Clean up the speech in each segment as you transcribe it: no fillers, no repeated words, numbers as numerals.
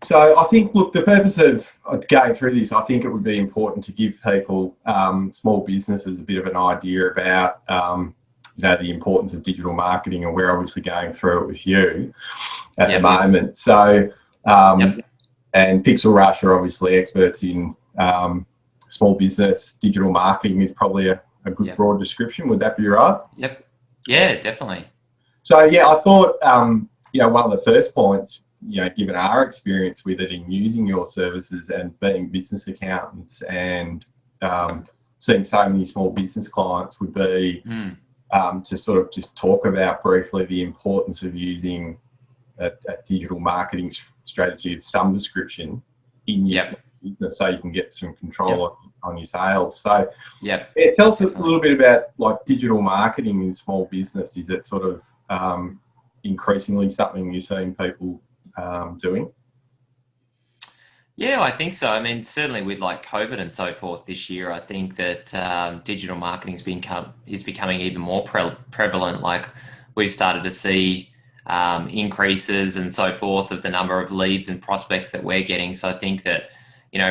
So I think, look, the purpose of going through this, I think it would be important to give people, small businesses, a bit of an idea about, the importance of digital marketing, and we're obviously going through it with you at the moment. So, and Pixelrush are obviously experts in small business digital marketing is probably a good broad description. Would that be right? Yep. Yeah, definitely. So yeah, I thought, one of the first points, given our experience with it in using your services and being business accountants and seeing so many small business clients, would be to sort of just talk about briefly the importance of using a digital marketing strategy of some description in your business, so you can get some control on your sales. So tell us a little bit about like digital marketing in small business. Is it sort of increasingly something you're seeing people doing? Yeah, I think so. I mean, certainly with like COVID and so forth this year, I think that digital marketing is becoming even more prevalent. Like we've started to see increases and so forth of the number of leads and prospects that we're getting. So I think that,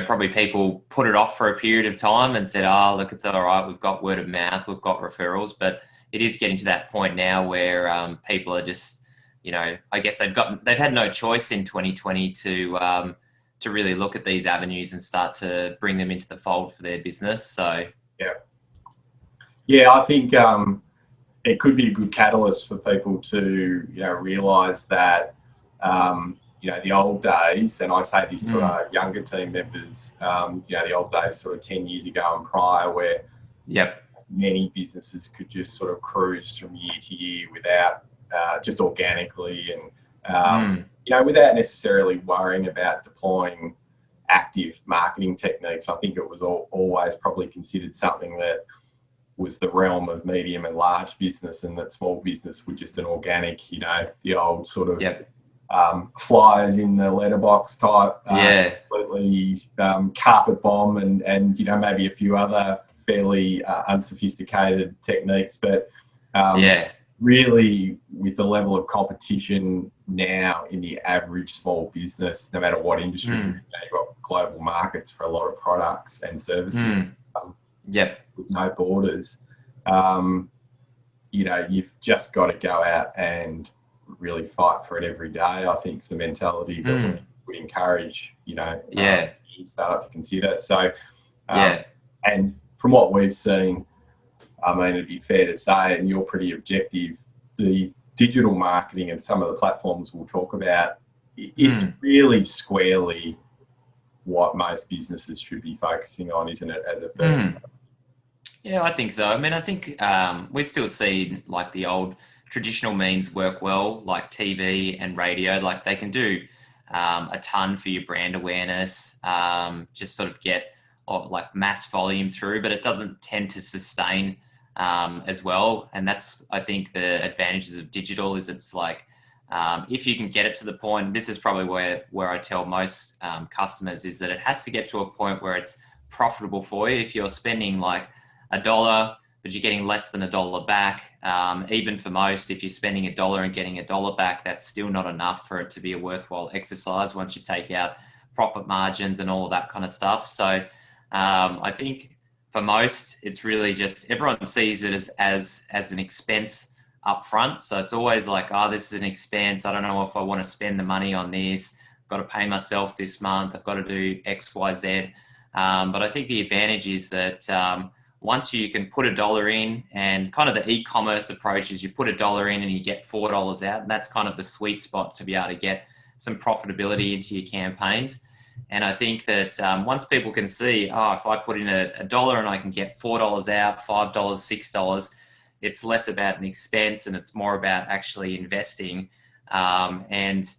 probably people put it off for a period of time and said, oh, look, it's all right. We've got word of mouth, we've got referrals, but it is getting to that point now where people are just, I guess they've had no choice in 2020 to really look at these avenues and start to bring them into the fold for their business. So I think it could be a good catalyst for people to realise that the old days, and I say this to our younger team members, the old days sort of 10 years ago and prior, where many businesses could just sort of cruise from year to year without just organically and without necessarily worrying about deploying active marketing techniques. I think it was always probably considered something that was the realm of medium and large business, and that small business was just an organic, the old sort of flyers in the letterbox type, completely carpet bomb and maybe a few other fairly unsophisticated techniques. But really, with the level of competition now in the average small business, no matter what industry, you've got global markets for a lot of products and services with no borders. You've just got to go out and really fight for it every day. I think it's the mentality that we encourage, startup to consider. So, and from what we've seen, I mean, it'd be fair to say, and you're pretty objective, the digital marketing and some of the platforms we'll talk about, it's really squarely what most businesses should be focusing on, isn't it, as a first? Yeah, I think so. I mean, I think we still see like the old traditional means work well, like TV and radio. Like they can do a ton for your brand awareness, just sort of get like mass volume through, but it doesn't tend to sustain as well. And that's, I think, the advantages of digital is it's like, if you can get it to the point, this is probably where I tell most customers is that it has to get to a point where it's profitable for you. If you're spending like $1, but you're getting less than $1 back, even for most, if you're spending $1 and getting $1 back, that's still not enough for it to be a worthwhile exercise once you take out profit margins and all of that kind of stuff. So I think for most, it's really just everyone sees it as an expense up front. So it's always like, oh, this is an expense. I don't know if I want to spend the money on this. I've got to pay myself this month. I've got to do X, Y, Z. But I think the advantage is that once you can put $1 in, and kind of the e-commerce approach is you put $1 in and you get $4 out. And that's kind of the sweet spot to be able to get some profitability into your campaigns. And I think that once people can see, oh, if I put in $1 and I can get $4 out, $5, $6, it's less about an expense and it's more about actually investing. And,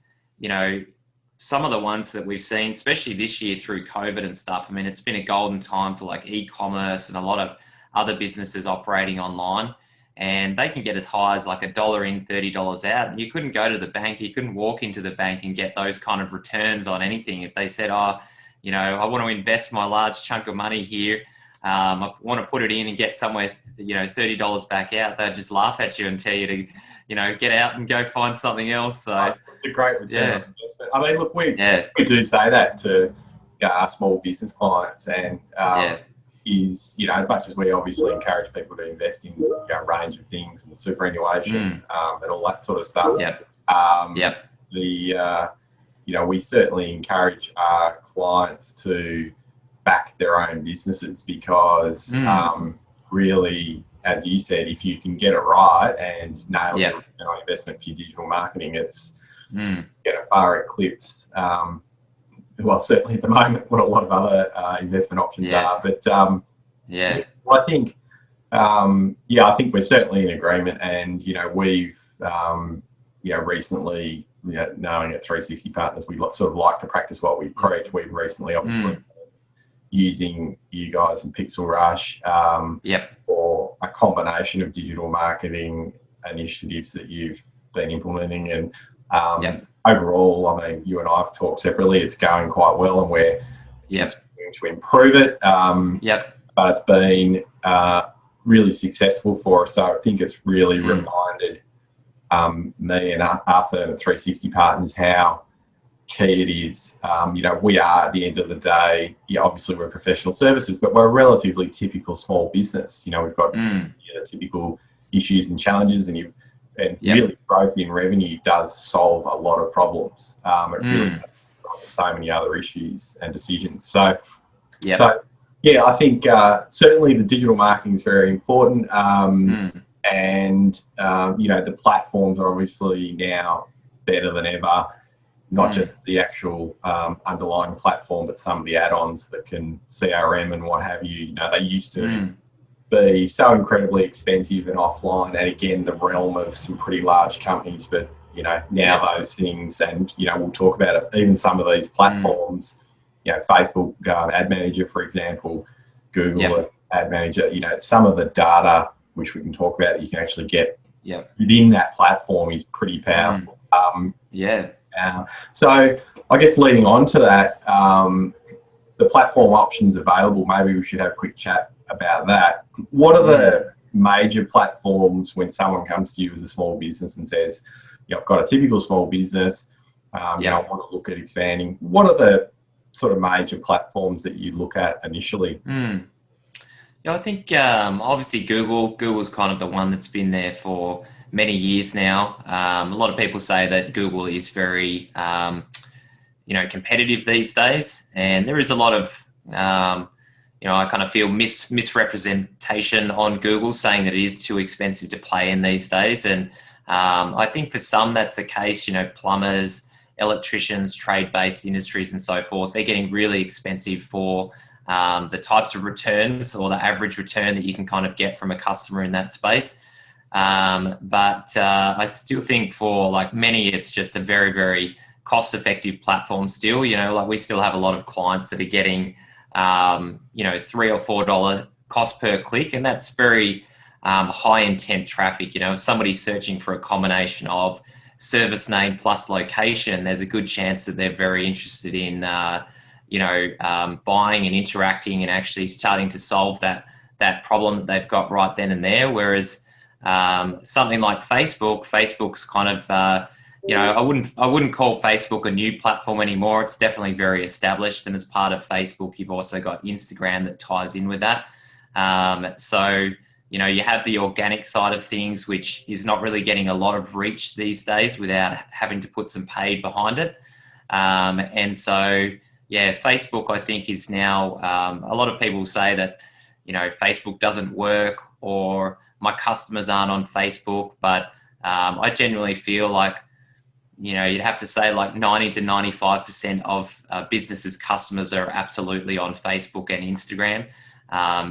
some of the ones that we've seen, especially this year through COVID and stuff, I mean, it's been a golden time for like e-commerce and a lot of other businesses operating online, and they can get as high as like $1 in, $30 out. And you couldn't go to the bank, you couldn't walk into the bank and get those kind of returns on anything. If they said, I want to invest my large chunk of money here, I want to put it in and get somewhere, $30 back out, they'll just laugh at you and tell you to, get out and go find something else. So it's a great return on investment. I mean, look, we do say that to our small business clients, and as much as we obviously encourage people to invest in a range of things and superannuation and all that sort of stuff. We certainly encourage our clients to back their own businesses, because really, as you said, if you can get it right and nail your return on investment for your digital marketing, it's going to far eclipse, certainly at the moment, what a lot of other investment options are. But I think, I think we're certainly in agreement, and we've recently, knowing at 360 Partners, we sort of like to practice what we preach. We've recently, obviously, using you guys and Pixelrush for a combination of digital marketing initiatives that you've been implementing, and overall, I mean, you and I have talked separately. It's going quite well, and we're going to improve it. But it's been really successful for us. So I think it's really reminded me and our firm at 360 Partners how key it is. We are, at the end of the day, obviously we're professional services, but we're a relatively typical small business. We've got typical issues and challenges, and really growth in revenue does solve a lot of problems. It really does solve so many other issues and decisions. So I think certainly the digital marketing is very important. And the platforms are obviously now better than ever. Not just the actual underlying platform, but some of the add-ons that can CRM and what have you. They used to be so incredibly expensive and offline, and again, the realm of some pretty large companies. But now those things, and we'll talk about it. Even some of these platforms, Facebook Ad Manager, for example, Google Ad Manager. Some of the data which we can talk about that you can actually get within that platform is pretty powerful. So I guess leading on to that, the platform options available, maybe we should have a quick chat about that. What are the major platforms when someone comes to you as a small business and says, I've got a typical small business, I want to look at expanding. What are the sort of major platforms that you look at initially? I think obviously Google's kind of the one that's been there for many years now. A lot of people say that Google is very, competitive these days, and there is a lot of, I kind of feel misrepresentation on Google, saying that it is too expensive to play in these days. And I think for some that's the case. Plumbers, electricians, trade-based industries, and so forth, they're getting really expensive for the types of returns, or the average return that you can kind of get from a customer in that space. But I still think for like many, it's just a very, very cost-effective platform still. We still have a lot of clients that are getting, $3 or $4 cost per click, and that's very high intent traffic. If somebody's searching for a combination of service name plus location, there's a good chance that they're very interested in buying and interacting and actually starting to solve that problem that they've got right then and there. Whereas something like Facebook's kind of, I wouldn't call Facebook a new platform anymore. It's definitely very established. And as part of Facebook, you've also got Instagram that ties in with that. So you have the organic side of things, which is not really getting a lot of reach these days without having to put some paid behind it. And so, Facebook, I think, is now, a lot of people say that, Facebook doesn't work, or my customers aren't on Facebook. But I genuinely feel like, you'd have to say like 90 to 95% of businesses' customers are absolutely on Facebook and Instagram.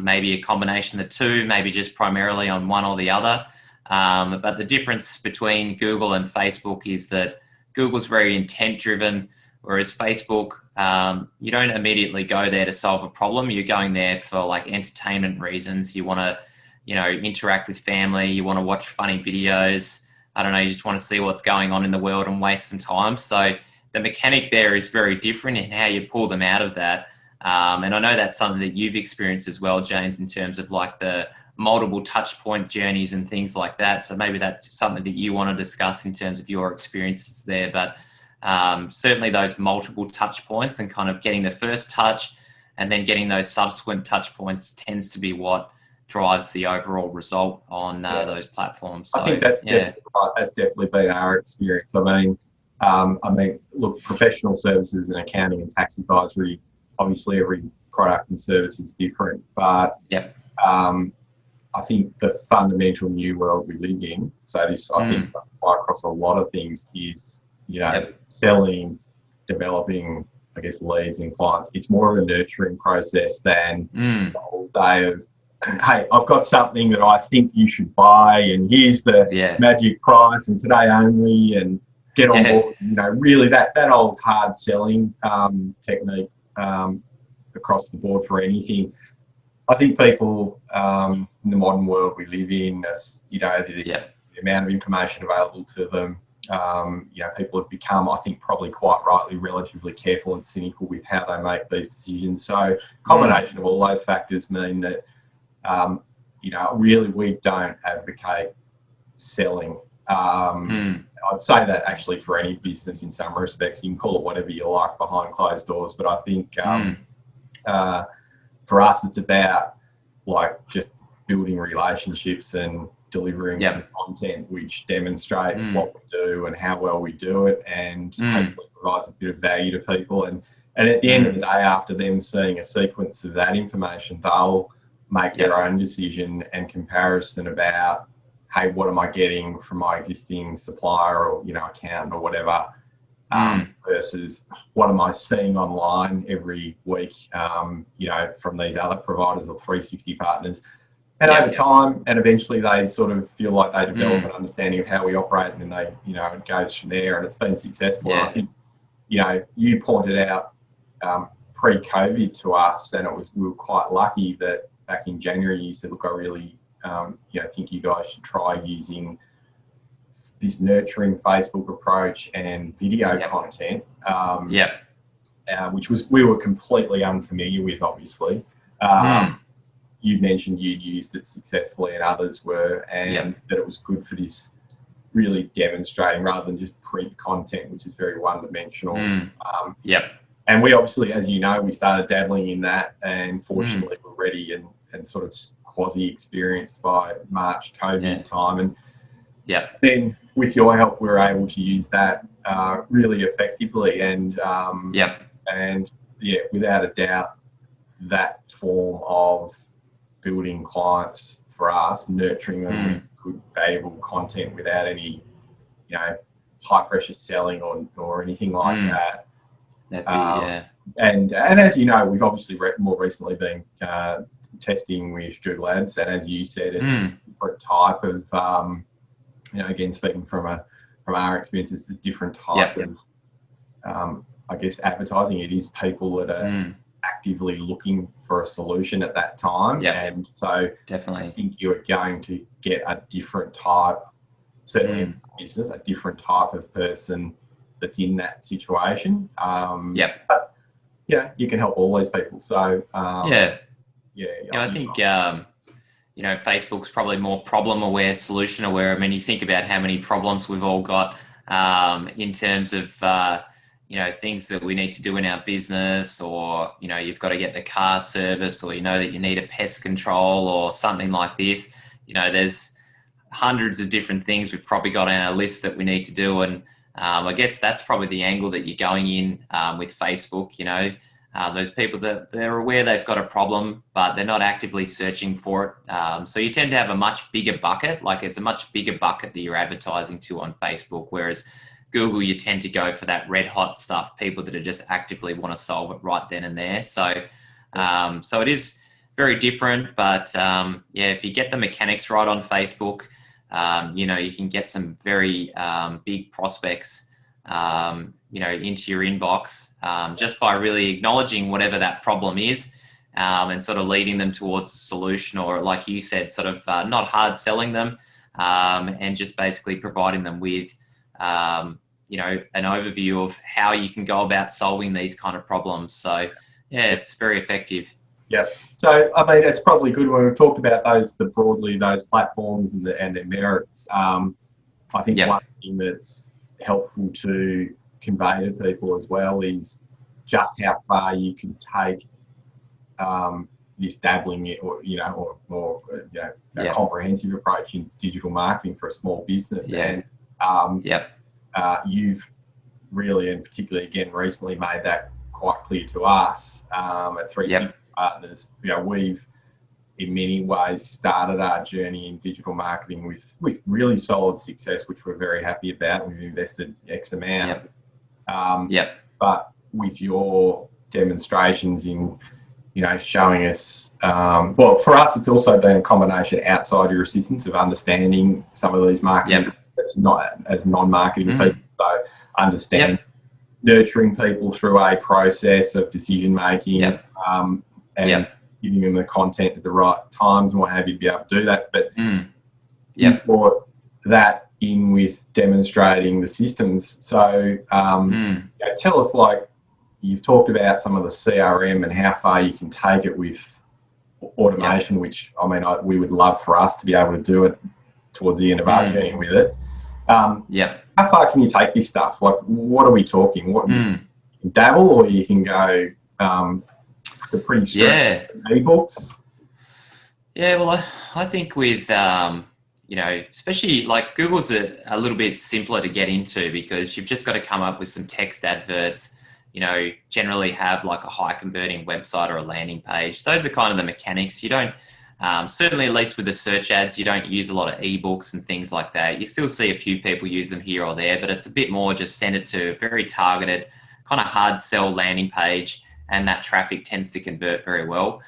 Maybe a combination of the two, maybe just primarily on one or the other. But the difference between Google and Facebook is that Google's very intent driven, whereas Facebook, you don't immediately go there to solve a problem. You're going there for like entertainment reasons. You want to, interact with family. You want to watch funny videos. I don't know, you just want to see what's going on in the world and waste some time. So the mechanic there is very different in how you pull them out of that. And I know that's something that you've experienced as well, James, in terms of like the multiple touch point journeys and things like that. So maybe that's something that you want to discuss in terms of your experiences there. But certainly those multiple touch points and kind of getting the first touch and then getting those subsequent touch points tends to be what drives the overall result on those platforms. So, I think that's definitely right. That's definitely been our experience. I mean, look, professional services and accounting and tax advisory, obviously every product and service is different, but I think the fundamental new world we live in, so this I think apply across a lot of things, is selling, developing, I guess, leads and clients. It's more of a nurturing process than the whole day of, hey, I've got something that I think you should buy, and here's the magic price, and today only, and get on board. You know, really that old hard selling technique across the board for anything. I think people in the modern world we live in, you know, the amount of information available to them, you know, people have become, I think, probably quite rightly, relatively careful and cynical with how they make these decisions. So, combination of all those factors mean that, you know, really we don't advocate selling. I'd say that actually for any business in some respects. You can call it whatever you like behind closed doors, but I think for us it's about like just building relationships and delivering some content which demonstrates what we do and how well we do it, and hopefully provides a bit of value to people. And at the end of the day, after them seeing a sequence of that information, they'll make their own decision and comparison about, hey, what am I getting from my existing supplier or, you know, accountant or whatever, versus what am I seeing online every week, you know, from these other providers or 360 partners. And over time, and eventually they sort of feel like they develop an understanding of how we operate, and then they, you know, it goes from there, and it's been successful. I think, you know, you pointed out pre-COVID to us, and we were quite lucky that back in January you said, look, I really, you know, think you guys should try using this nurturing Facebook approach and video content, which we were completely unfamiliar with, obviously. You mentioned you'd used it successfully and others were, and that it was good for this really demonstrating rather than just print content, which is very one-dimensional. And we obviously, as you know, we started dabbling in that, and fortunately we're ready and sort of quasi-experienced by March COVID time. And then with your help, we were able to use that really effectively. And and without a doubt, that form of building clients for us, nurturing them with good, valuable content without any, you know, high pressure selling or anything like that. That's it, And as you know, we've obviously more recently been testing with Google Ads, and as you said, it's a different type of, you know, again, speaking from our experience, it's a different type of, I guess, advertising. It is people that are actively looking for a solution at that time, and so I think you are going to get a different type, certainly in business, a different type of person that's in that situation. But yeah, you can help all these people. So I think you know, Facebook's probably more problem aware, solution aware. I mean, you think about how many problems we've all got in terms of you know, things that we need to do in our business, or, you know, you've got to get the car serviced, or you know that you need a pest control or something like this. You know, there's hundreds of different things we've probably got on our list that we need to do, and I guess that's probably the angle that you're going in with Facebook. You know, those people that they're aware they've got a problem, but they're not actively searching for it. So you tend to have a much bigger bucket. Like, it's a much bigger bucket that you're advertising to on Facebook, whereas Google, you tend to go for that red hot stuff, people that are just actively want to solve it right then and there. So, so it is very different, but if you get the mechanics right on Facebook, you know, you can get some very big prospects, you know, into your inbox just by really acknowledging whatever that problem is, and sort of leading them towards a solution, or, like you said, sort of not hard selling them, and just basically providing them with you know, an overview of how you can go about solving these kind of problems. So Yeah, it's very effective. Yeah. So, I mean, it's probably good when we've talked about those platforms and their merits. I think one Yep. thing that's helpful to convey to people as well is just how far you can take this dabbling, or a Yep. comprehensive approach in digital marketing for a small business. Yeah. And Yep. you've really, and particularly again recently, made that quite clear to us at 360 Yep. Partners. We've in many ways started our journey in digital marketing with really solid success, which we're very happy about. We've invested X amount. Yep. But with your demonstrations in, showing us, well, for us, it's also been a combination outside your assistance of understanding some of these marketing concepts, not as non-marketing people. So understand nurturing people through a process of decision making, and giving them the content at the right times and what have you to be able to do that. But you brought that in with demonstrating the systems. So tell us, like, you've talked about some of the CRM and how far you can take it with automation, which, I mean, we would love for us to be able to do it towards the end of our journey with it. How far can you take this stuff? Like, what are we talking? What you can dabble, or you can go the pretty strict ebooks? Yeah, well, I think with especially like Google's a little bit simpler to get into, because you've just got to come up with some text adverts. Generally have like a high converting website or a landing page. Those are kind of the mechanics. You don't, certainly at least with the search ads, you don't use a lot of ebooks and things like that. You still see a few people use them here or there, but it's a bit more just send it to a very targeted, kind of hard sell landing page, and that traffic tends to convert very well.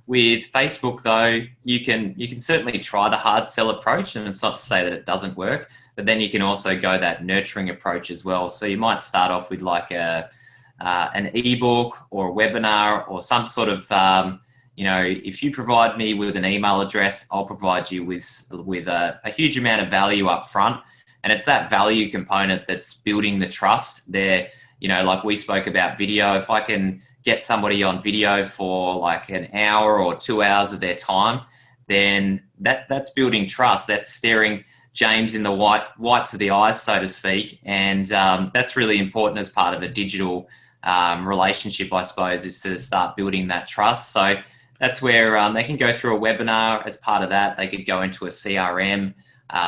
With Facebook, though, you can certainly try the hard sell approach, and it's not to say that it doesn't work, but then you can also go that nurturing approach as well. So you might start off with like an ebook or a webinar or some sort of, if you provide me with an email address, I'll provide you with a huge amount of value up front. And it's that value component that's building the trust there. Like we spoke about video, if I can get somebody on video for like an hour or 2 hours of their time, then that's building trust. That's staring James in the whites of the eyes, so to speak. And that's really important as part of a digital relationship, I suppose, is to start building that trust. So that's where they can go through a webinar. As part of that, they could go into a CRM.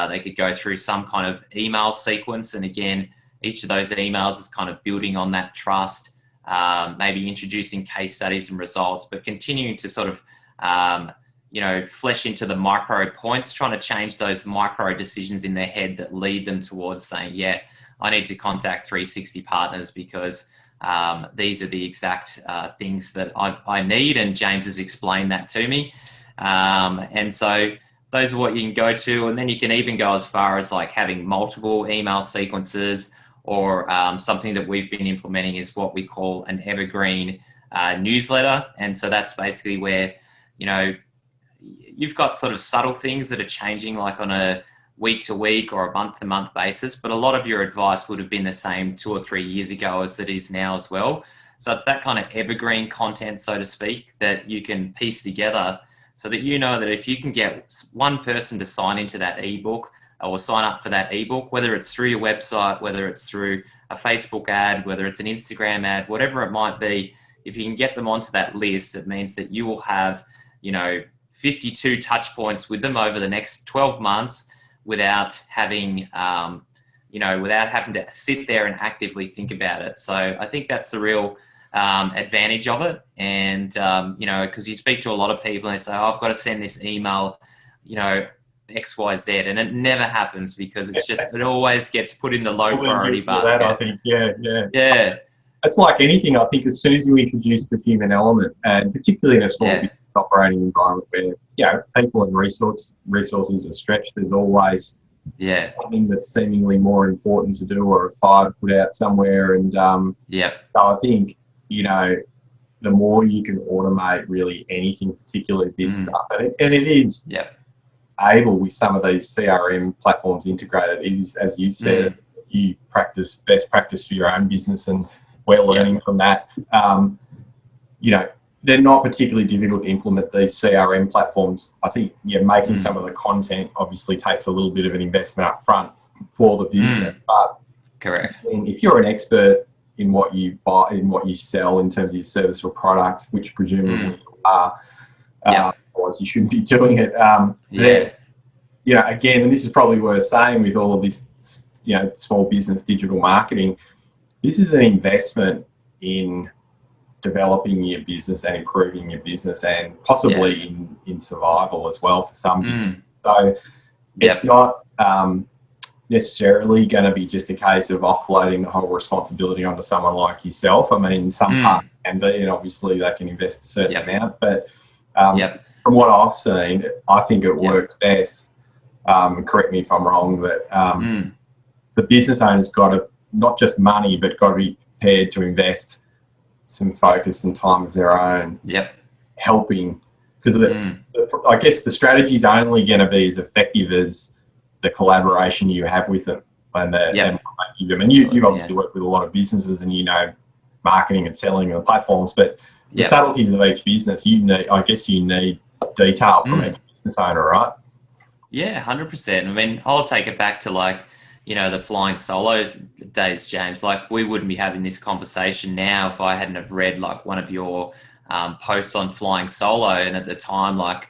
They could go through some kind of email sequence. And again, each of those emails is kind of building on that trust, maybe introducing case studies and results, but continuing to sort of, flesh into the micro points, trying to change those micro decisions in their head that lead them towards saying, yeah, I need to contact 360 Partners because these are the exact things that I need, and James has explained that to me. And so those are what you can go to. And then you can even go as far as like having multiple email sequences, or something that we've been implementing is what we call an evergreen newsletter. And so that's basically where, you've got sort of subtle things that are changing like on a week to week or a month to month basis, but a lot of your advice would have been the same 2 or 3 years ago as it is now as well. So it's that kind of evergreen content, so to speak, that you can piece together so that that if you can get one person to sign into that ebook or sign up for that ebook, whether it's through your website, whether it's through a Facebook ad, whether it's an Instagram ad, whatever it might be, if you can get them onto that list, it means that you will have, 52 touch points with them over the next 12 months without having, without having to sit there and actively think about it. So I think that's the real advantage of it. And, because you speak to a lot of people and they say, I've got to send this email, XYZ, and it never happens because it always gets put in the low priority basket. That, I think, yeah. It's like anything. I think as soon as you introduce the human element, and particularly in a small business operating environment where people and resources are stretched, there's always something that's seemingly more important to do, or a fire to put out somewhere. And so I think the more you can automate really anything, particularly this stuff, and it is able with some of these CRM platforms integrated. It is, as you've said, you practice best practice for your own business, and we're learning from that. they're not particularly difficult to implement, these CRM platforms. I think, making some of the content obviously takes a little bit of an investment up front for the business. But correct. if you're an expert in what you buy, in what you sell in terms of your service or product, which presumably you are, otherwise you shouldn't be doing it. Again, and this is probably worth saying with all of this, small business digital marketing, this is an investment in developing your business and improving your business, and possibly in survival as well for some businesses. So it's not necessarily going to be just a case of offloading the whole responsibility onto someone like yourself. I mean, some part can be, and obviously they can invest a certain amount, but from what I've seen, I think it works best. Correct me if I'm wrong, but the business owner's got to, not just money, but got to be prepared to invest some focus and time of their own, helping, because I guess the strategy is only going to be as effective as the collaboration you have with them and and you obviously work with a lot of businesses, and marketing and selling and the platforms, but the subtleties of each business, you need detail from each business owner, right? Yeah, 100%. I mean, I'll take it back to the flying solo days, James. Like, we wouldn't be having this conversation now if I hadn't have read one of your posts on flying solo. And at the time, I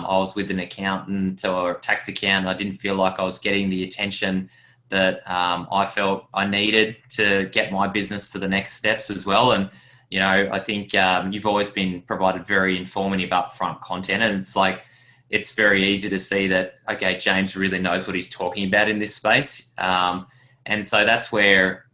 was with an accountant or a tax accountant. I didn't feel like I was getting the attention that I felt I needed to get my business to the next steps as well. And, I think you've always been provided very informative upfront content. And it's very easy to see that, okay, James really knows what he's talking about in this space. And so that's where,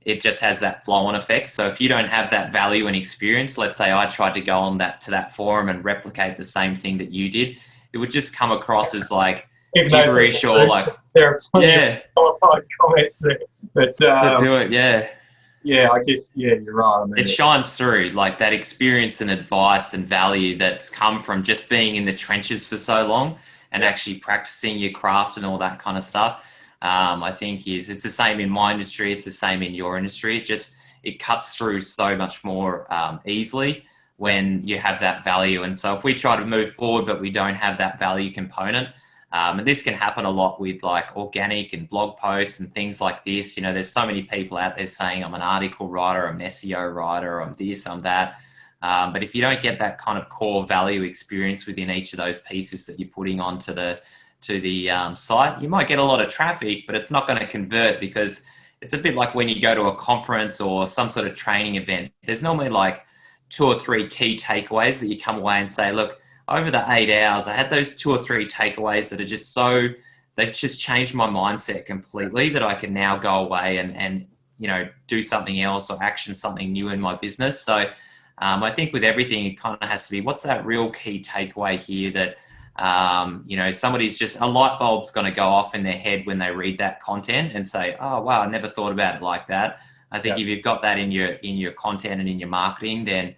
it just has that flow-on effect. So if you don't have that value and experience, let's say I tried to go on to that forum and replicate the same thing that you did, it would just come across as gibberish or there are plenty of qualified comments there, but do it, I guess, you're right. I mean, it shines through, that experience and advice and value that's come from just being in the trenches for so long and actually practicing your craft and all that kind of stuff. I think it's the same in my industry. It's the same in your industry. It cuts through so much more easily when you have that value. And so if we try to move forward, but we don't have that value component, and this can happen a lot with organic and blog posts and things like this. There's so many people out there saying I'm an article writer, I'm an SEO writer, I'm this, I'm that. But if you don't get that kind of core value experience within each of those pieces that you're putting onto the site, you might get a lot of traffic, but it's not going to convert, because it's a bit like when you go to a conference or some sort of training event. There's normally 2 or 3 key takeaways that you come away and say, look, over the 8 hours, I had those 2 or 3 takeaways that are they've just changed my mindset completely, that I can now go away and do something else or action something new in my business. So I think with everything, it kind of has to be, what's that real key takeaway here that, somebody's just, a light bulb's going to go off in their head when they read that content and say, oh, wow, I never thought about it like that. I think if you've got that in your content and in your marketing, then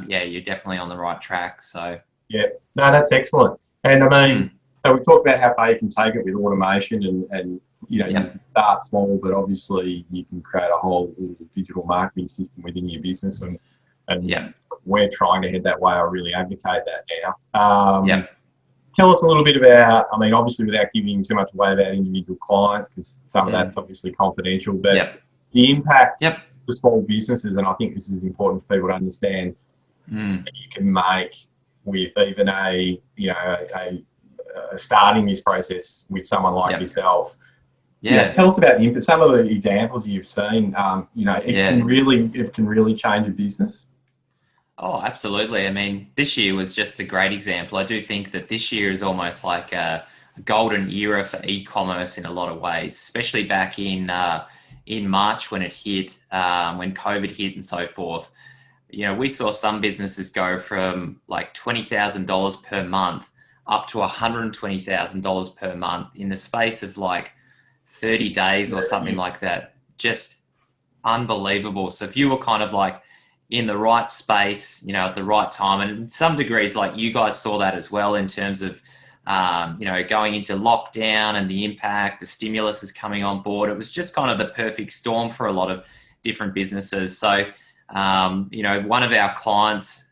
you're definitely on the right track. So no, that's excellent. And I mean, so we talked about how far you can take it with automation, and you start small, but obviously you can create a whole digital marketing system within your business, and we're trying to head that way. I really advocate that now. Tell us a little bit about, I mean, obviously without giving too much away about individual clients, because some of that's obviously confidential, but the impact for small businesses, and I think this is important for people to understand, that you can make with even starting this process with someone like yourself. Tell us about some of the examples you've seen. It can really change a business. Oh, absolutely. I mean, this year was just a great example. I do think that this year is almost like a golden era for e-commerce in a lot of ways, especially back in March when it hit, when COVID hit and so forth. We saw some businesses go from $20,000 per month up to $120,000 per month in the space of 30 days or something like that. Just unbelievable. So if you were kind of in the right space, at the right time, and in some degrees, you guys saw that as well in terms of, going into lockdown and the impact, the stimulus is coming on board. It was just kind of the perfect storm for a lot of different businesses. So You know, one of our clients,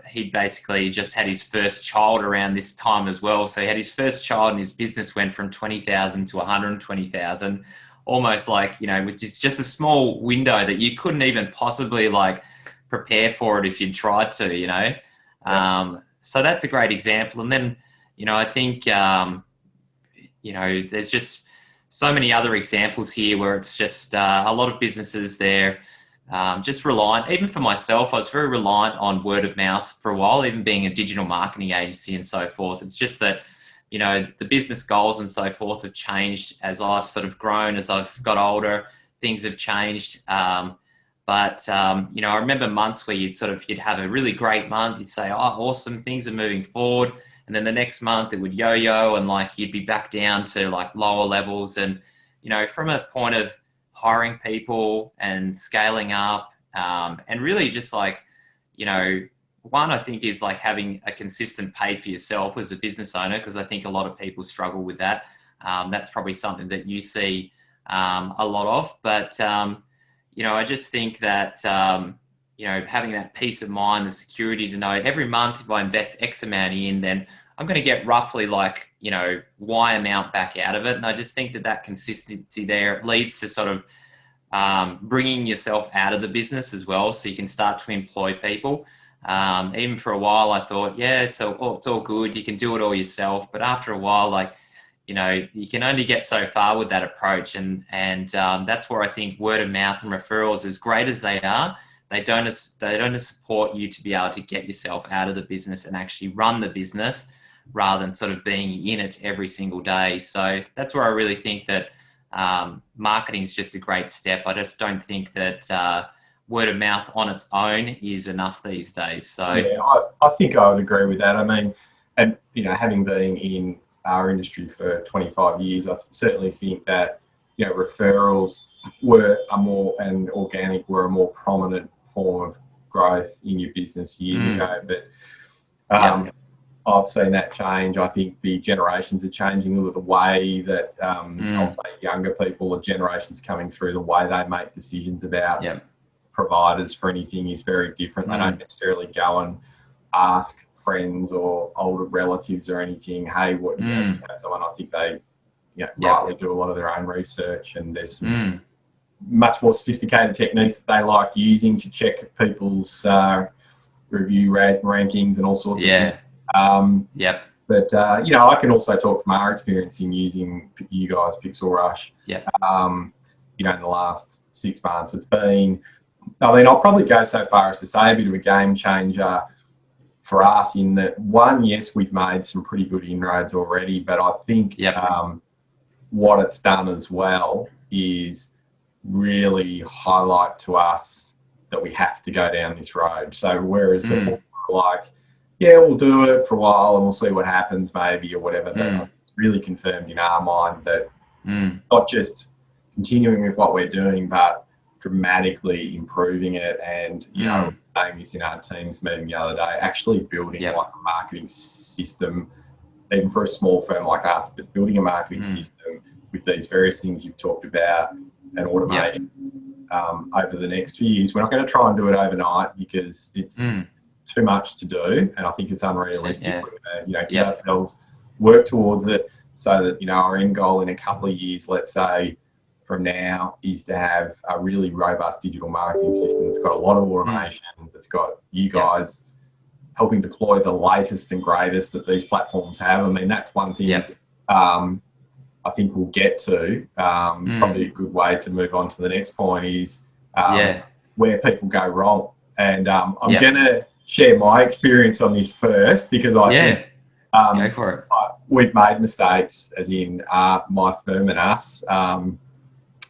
he basically just had his first child around this time as well. So he had his first child and his business went from 20,000 to 120,000, almost like, you know, which is just a small window that you couldn't even possibly like prepare for it if you'd tried to, you know. So that's a great example. And then, you know, I think, you know, there's just so many other examples here where it's just a lot of businesses there just reliant, even for myself, I was very reliant on word of mouth for a while, even being a digital marketing agency and so forth. It's just that, you know, the business goals and so forth have changed as I've sort of grown, as I've got older, things have changed. But you know, I remember months where you'd have a really great month. You'd say, oh, awesome, things are moving forward. And then the next month it would yo-yo and like you'd be back down to like lower levels. And, you know, from a point of hiring people and scaling up and really just like, you know, one I think is like having a consistent pay for yourself as a business owner, because I think a lot of people struggle with that. That's probably something that you see a lot of. But, you know, I just think that, you know, having that peace of mind, the security to know every month if I invest X amount in, then I'm going to get roughly like, you know, Y amount back out of it. And I just think that that consistency there leads to sort of bringing yourself out of the business as well, so you can start to employ people. Even for a while, I thought, yeah, it's all good. You can do it all yourself. But after a while, like, you know, you can only get so far with that approach. And that's where I think word of mouth and referrals, as great as they are, they don't support you to be able to get yourself out of the business and actually run the business rather than sort of being in it every single day. So that's where I really think that marketing is just a great step. I just don't think that word of mouth on its own is enough these days. So yeah, I think I would agree with that. I mean, and you know, having been in our industry for 25 years, I certainly think that, you know, referrals and organic were a more prominent form of growth in your business years ago. But I've seen that change. I think the generations are changing a little. The way that I'll say younger people or generations coming through, the way they make decisions about providers for anything is very different. They don't necessarily go and ask friends or older relatives or anything, hey, what you know, someone. I think they rightly do a lot of their own research, and there's some much more sophisticated techniques that they like using to check people's review rankings and all sorts of things. But you know, I can also talk from our experience in using you guys, Pixelrush. You know, in the last 6 months, it's been, I mean, I'll probably go so far as to say a bit of a game changer for us in that, one, yes, we've made some pretty good inroads already, but I think what it's done as well is really highlight to us that we have to go down this road. So whereas before we were like, yeah, we'll do it for a while and we'll see what happens maybe or whatever, that really confirmed in our mind that not just continuing with what we're doing, but dramatically improving it. And, you know, saying this in our team's meeting the other day, actually building like a marketing system, even for a small firm like us, but building a marketing system with these various things you've talked about and automations over the next few years. We're not going to try and do it overnight because it's too much to do, and I think it's unrealistic. We're going to, you know, give ourselves, work towards it, so that, you know, our end goal in a couple of years, let's say from now, is to have a really robust digital marketing system that's got a lot of automation, that's got you guys helping deploy the latest and greatest that these platforms have. I mean, that's one thing I think we'll get to. Probably a good way to move on to the next point is where people go wrong. And I'm going to share my experience on this first, because I think go for it. We've made mistakes, as in my firm and us,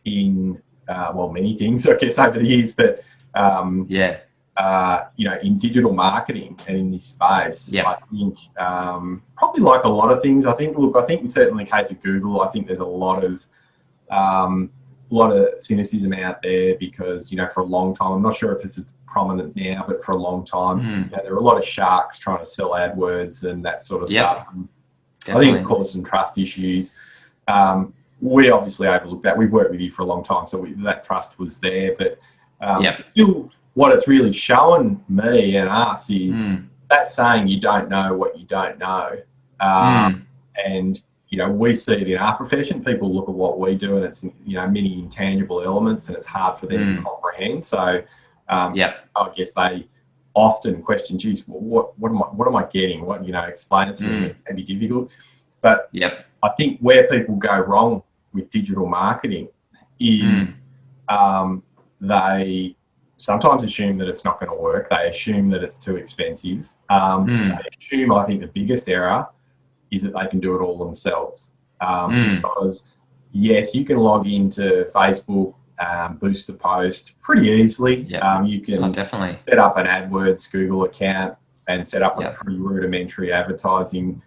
in well, many things, I guess, over the years, but you know, in digital marketing and in this space, I think probably like a lot of things. I think certainly in the case of Google, I think there's a lot of cynicism out there, because, you know, for a long time, I'm not sure if it's as prominent now, but for a long time, you know, there were a lot of sharks trying to sell AdWords and that sort of stuff. I think it's caused some trust issues. We obviously overlooked that. We've worked with you for a long time, so that trust was there, but still what it's really showing me and us is Mm. that saying you don't know what you don't know. And, you know, we see it in our profession. People look at what we do and it's, you know, many intangible elements and it's hard for them to comprehend. So I guess they often question, geez, what am I getting? What, you know, explain it to me. It can be difficult. But I think where people go wrong with digital marketing is they sometimes assume that it's not going to work. They assume that it's too expensive. They assume, I think the biggest error is that they can do it all themselves. Because yes, you can log into Facebook, boost a post pretty easily. You can definitely set up an AdWords Google account and set up a pretty rudimentary advertising.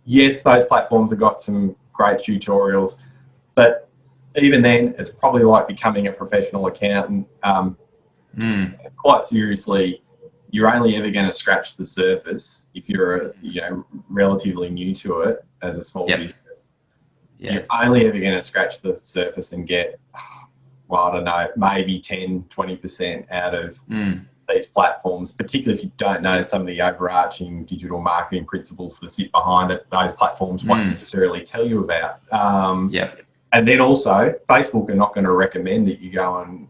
Yes, those platforms have got some great tutorials, but even then, it's probably like becoming a professional accountant. Quite seriously, you're only ever going to scratch the surface if you're, you know, relatively new to it as a small business. You're only ever going to scratch the surface and get, well, I don't know, maybe 10, 20% out of these platforms, particularly if you don't know some of the overarching digital marketing principles that sit behind it. Those platforms won't necessarily tell you about. And then also, Facebook are not going to recommend that you go and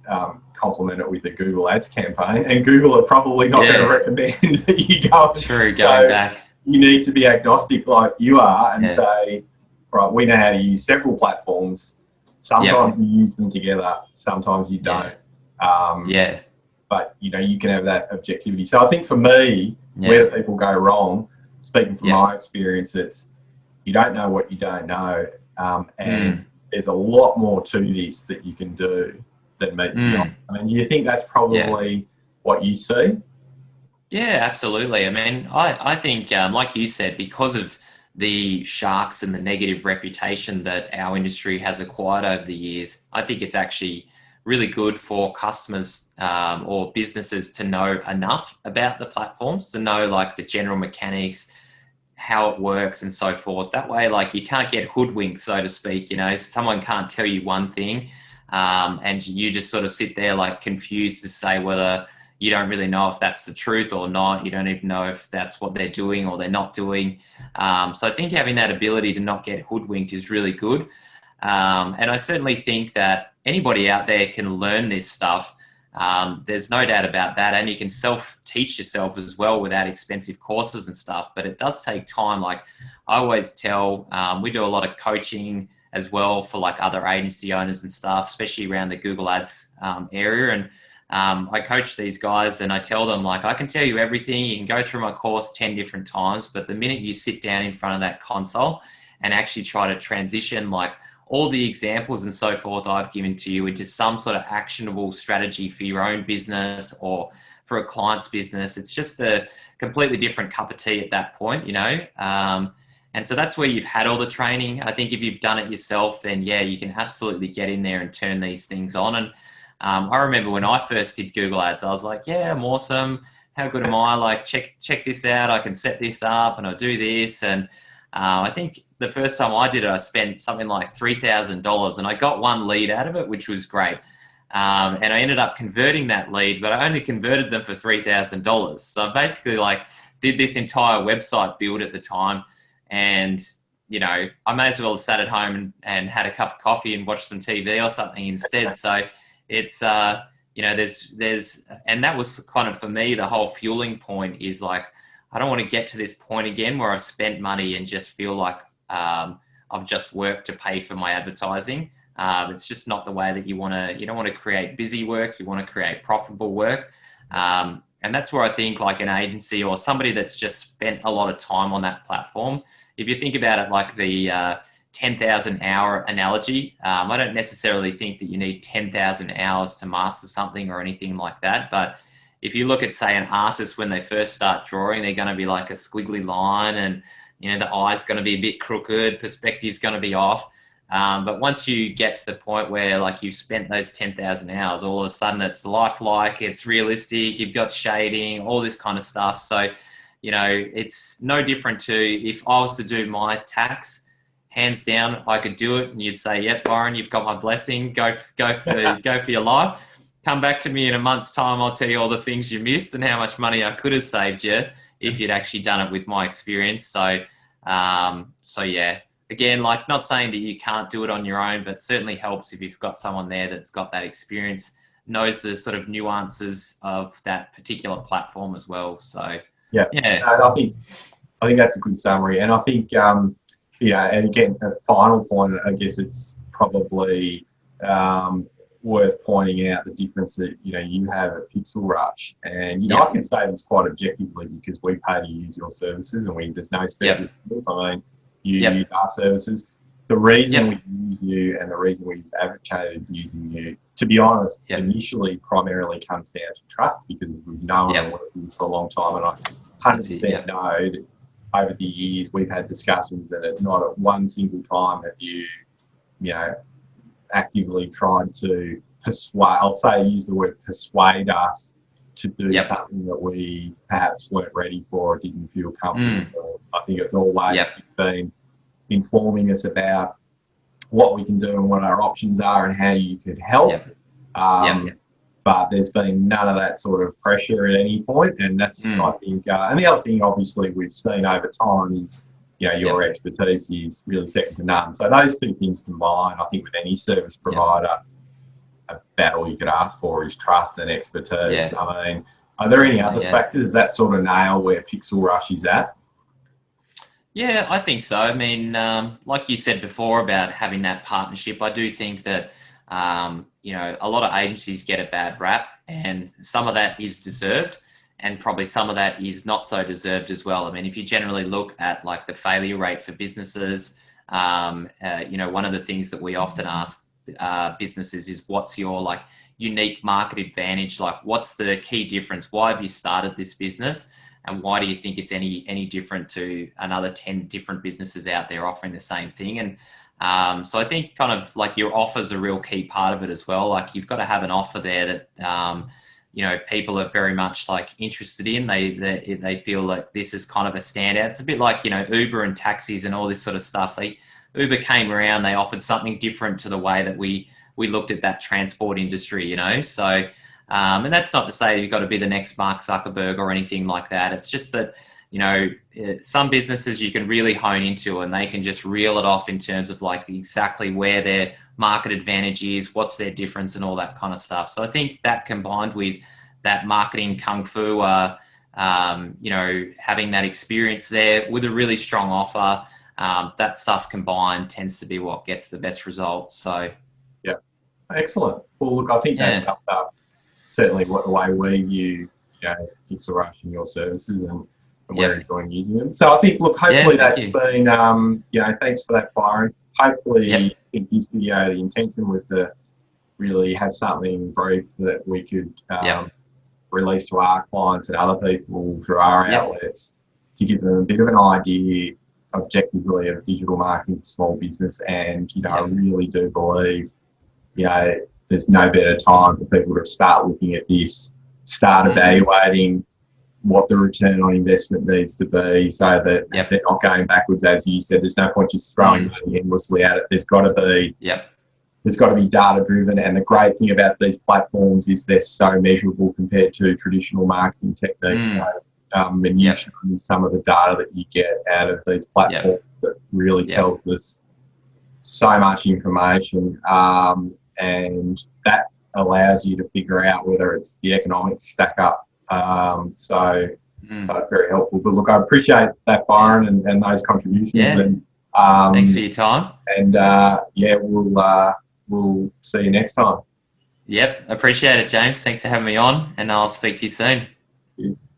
complement it with a Google Ads campaign, and Google are probably not going to recommend that you go. Going back. You need to be agnostic like you are and say, right, we know how to use several platforms. Sometimes you use them together, sometimes you don't. But, you know, you can have that objectivity. So I think for me, where do people go wrong? Speaking from my experience, it's you don't know what you don't know. And there's a lot more to this that you can do than meets the eye. I mean, do you think that's probably what you see? Yeah, absolutely. I mean, I think, like you said, because of the sharks and the negative reputation that our industry has acquired over the years, I think it's actually really good for customers or businesses to know enough about the platforms, to know like the general mechanics, how it works and so forth. That way, like you can't get hoodwinked, so to speak, you know, someone can't tell you one thing and you just sort of sit there like confused to say whether you don't really know if that's the truth or not. You don't even know if that's what they're doing or they're not doing. So I think having that ability to not get hoodwinked is really good. And I certainly think that anybody out there can learn this stuff. There's no doubt about that. And you can self-teach yourself as well without expensive courses and stuff. But it does take time. Like I always tell, we do a lot of coaching as well for like other agency owners and stuff, especially around the Google Ads area. And I coach these guys and I tell them, like, I can tell you everything. You can go through my course 10 different times. But the minute you sit down in front of that console and actually try to transition, like, all the examples and so forth I've given to you into some sort of actionable strategy for your own business or for a client's business, it's just a completely different cup of tea at that point, you know? And so that's where you've had all the training. I think if you've done it yourself, then yeah, you can absolutely get in there and turn these things on. And I remember when I first did Google Ads, I was like, yeah, I'm awesome. How good am I? Like, check this out. I can set this up and I'll do this. And I think the first time I did it, I spent something like $3,000 and I got one lead out of it, which was great. And I ended up converting that lead, but I only converted them for $3,000. So I basically like did this entire website build at the time. And, you know, I may as well have sat at home and had a cup of coffee and watched some TV or something instead. So it's, you know, there's, and that was kind of for me, the whole fueling point is like, I don't want to get to this point again where I've spent money and just feel like I've just worked to pay for my advertising. It's just not the way that you don't want to create busy work. You want to create profitable work. And that's where I think like an agency or somebody that's just spent a lot of time on that platform, if you think about it like the 10,000 hour analogy, I don't necessarily think that you need 10,000 hours to master something or anything like that. But if you look at, say, an artist when they first start drawing, they're going to be like a squiggly line and, you know, the eye's going to be a bit crooked, perspective's going to be off. But once you get to the point where like you've spent those 10,000 hours, all of a sudden it's lifelike, it's realistic, you've got shading, all this kind of stuff. So, you know, it's no different to if I was to do my tax, hands down, I could do it. And you'd say, yep, Byron, you've got my blessing. Go for your life. come back to me in a month's time. I'll tell you all the things you missed and how much money I could have saved you if you'd actually done it with my experience. So yeah, again, like, not saying that you can't do it on your own, but certainly helps if you've got someone there that's got that experience, knows the sort of nuances of that particular platform as well. So yeah. I think that's a good summary, and I think and again, a final point, I guess it's probably worth pointing out the difference that you have at Pixelrush, and I can say this quite objectively because we pay to use your services, and there's no spare business. I mean, you use our services. The reason we use you and the reason we've advocated using you, to be honest, initially primarily comes down to trust, because we've known and worked with you for a long time, and I 100% know that over the years we've had discussions that not at one single time have you actively tried to persuade, use the word persuade us to do something that we perhaps weren't ready for or didn't feel comfortable. I think it's always been informing us about what we can do and what our options are and how you could help. But there's been none of that sort of pressure at any point, and that's I think. And the other thing, obviously, we've seen over time is your expertise is really second to none. So those two things combined, I think, with any service provider, about all you could ask for is trust and expertise. I mean, are there any other factors that sort of nail where Pixelrush is at? Yeah, I think so. I mean, like you said before about having that partnership, I do think that, a lot of agencies get a bad rap, and some of that is deserved, and probably some of that is not so deserved as well. I mean, if you generally look at like the failure rate for businesses, one of the things that we often ask businesses is, what's your like unique market advantage? Like, what's the key difference? Why have you started this business? And why do you think it's any different to another 10 different businesses out there offering the same thing? And so I think kind of like your offer is a real key part of it as well. Like, you've got to have an offer there that, people are very much like interested in. They feel like this is kind of a standout. It's a bit like, Uber and taxis and all this sort of stuff. Uber came around, they offered something different to the way that we looked at that transport industry, So, and that's not to say you've got to be the next Mark Zuckerberg or anything like that. It's just that, some businesses you can really hone into, and they can just reel it off in terms of like exactly where their market advantage is, what's their difference, and all that kind of stuff. So I think that combined with that marketing kung fu, having that experience there with a really strong offer, that stuff combined tends to be what gets the best results. So, excellent. Well, look, I think that sums up certainly what the way we view Pixelrush and your services, and we're enjoying using them. So I think, look, hopefully that's been, thanks for that, Byron. Hopefully in this video, the intention was to really have something brief that we could release to our clients and other people through our outlets to give them a bit of an idea objectively of digital marketing for small business. And, I really do believe, there's no better time for people to start looking at this, start evaluating what the return on investment needs to be, so that they're not going backwards. As you said, there's no point just throwing money endlessly at it. There's got to be data driven. And the great thing about these platforms is they're so measurable compared to traditional marketing techniques. So, and you show me some of the data that you get out of these platforms that really tells us so much information, and that allows you to figure out whether it's the economics stack up. So it's very helpful. But look, I appreciate that, Byron, and those contributions. And thanks for your time. And we'll see you next time. Yep, appreciate it, James. Thanks for having me on, and I'll speak to you soon. Cheers.